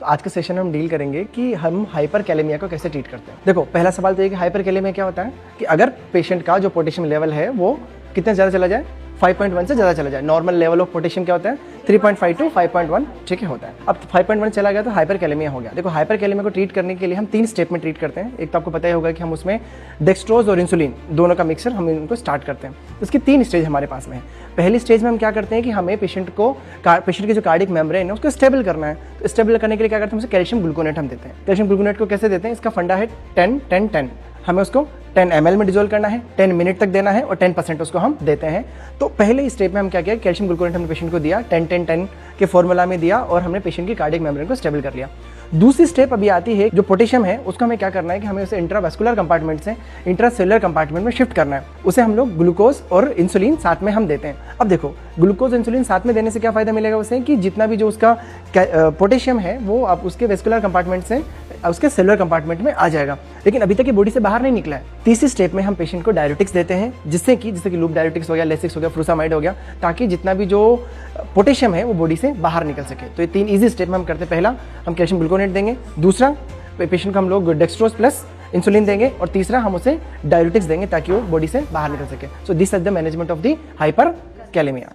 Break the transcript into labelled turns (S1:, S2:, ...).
S1: तो आज के सेशन में हम डील करेंगे कि हम हाइपर कैलेमिया को कैसे ट्रीट करते हैं। देखो, पहला सवाल तो ये कि हाइपर कैलेमिया क्या होता है कि अगर पेशेंट का जो पोटेशियम लेवल है वो कितने ज़्यादा चला जाए, 5.1 से ज़्यादा चला जाए। नॉर्मल लेवल ऑफ पोटेशियम क्या होता है, 3.5 टू 5.1, ठीक है, होता है। अब 5.1 चला गया तो हाइपर कैलेमिया हो गया। देखो, हाइपर कैलेमिया को ट्रीट करने के लिए हम 3 स्टेप में ट्रीट करते हैं। एक तो आपको पता ही होगा कि हम उसमें डेक्सट्रोज और इंसुलिन दोनों का मिक्सर हम इनको स्टार्ट करते हैं। इसकी 3 स्टेज हमारे पास में है। पहली स्टेज में हम क्या करते हैं कि हमें पेशेंट के जो कार्डिक मेम्ब्रेन है उसको स्टेबल करना है। तो स्टेबल करने के लिए क्या करते हैं, उसे कैल्शियम ग्लूकोनेट हम देते हैं। कैल्शियम ग्लूकोनेट को कैसे देते हैं, इसका फंडा है 10-10-10। हमें उसको 10 ml में डिजोल्व करना है, 10 मिनट तक देना है और 10% उसको हम देते हैं। तो पहले स्टेप में हम क्या किया, कैल्शियम ग्लूकोनेट हमने पेशेंट को दिया, 10-10-10 के फॉर्मूला में दिया और हमने पेशेंट की कार्डिक मेम्ब्रेन को स्टेबल कर लिया। दूसरी स्टेप अभी आती है, जो पोटेशियम है उसको हमें क्या करना है कि हमें उसे इंट्रावेस्कुलर कंपार्टमेंट से इंट्रासेलुलर कंपार्टमेंट में शिफ्ट करना है। उसे हम लोग ग्लूकोज और इंसुलिन साथ में हम देते हैं। अब देखो, ग्लूकोज इंसुलिन साथ में देने से क्या फायदा मिलेगा उसे कि जितना भी जो उसका पोटेशियम है वो अब उसके वेस्कुलर कंपार्टमेंट से उसके सेलुलर कंपार्टमेंट में आ जाएगा, लेकिन अभी तक ये बॉडी से बाहर नहीं निकला है। तीसरी स्टेप में हम पेशेंट को डायरेटिक्स देते हैं, जैसे कि लूप डायरेटिक्स हो गया, लेसिक्स हो गया, फ्रूसामाइड हो गया, ताकि जितना भी जो पोटेशियम है वो बॉडी से बाहर निकल सके। तो ये 3 इजी स्टेप में हम करते हैं। पहला, हम कैल्शियम ग्लूकोनेट देंगे। दूसरा, पेशेंट को हम लोग डेक्सट्रोज प्लस इंसुलिन देंगे। और तीसरा, हम उसे डायरेटिक्स देंगे ताकि वो बॉडी से बाहर निकल सके। So this is the management of the hyper kalaemia.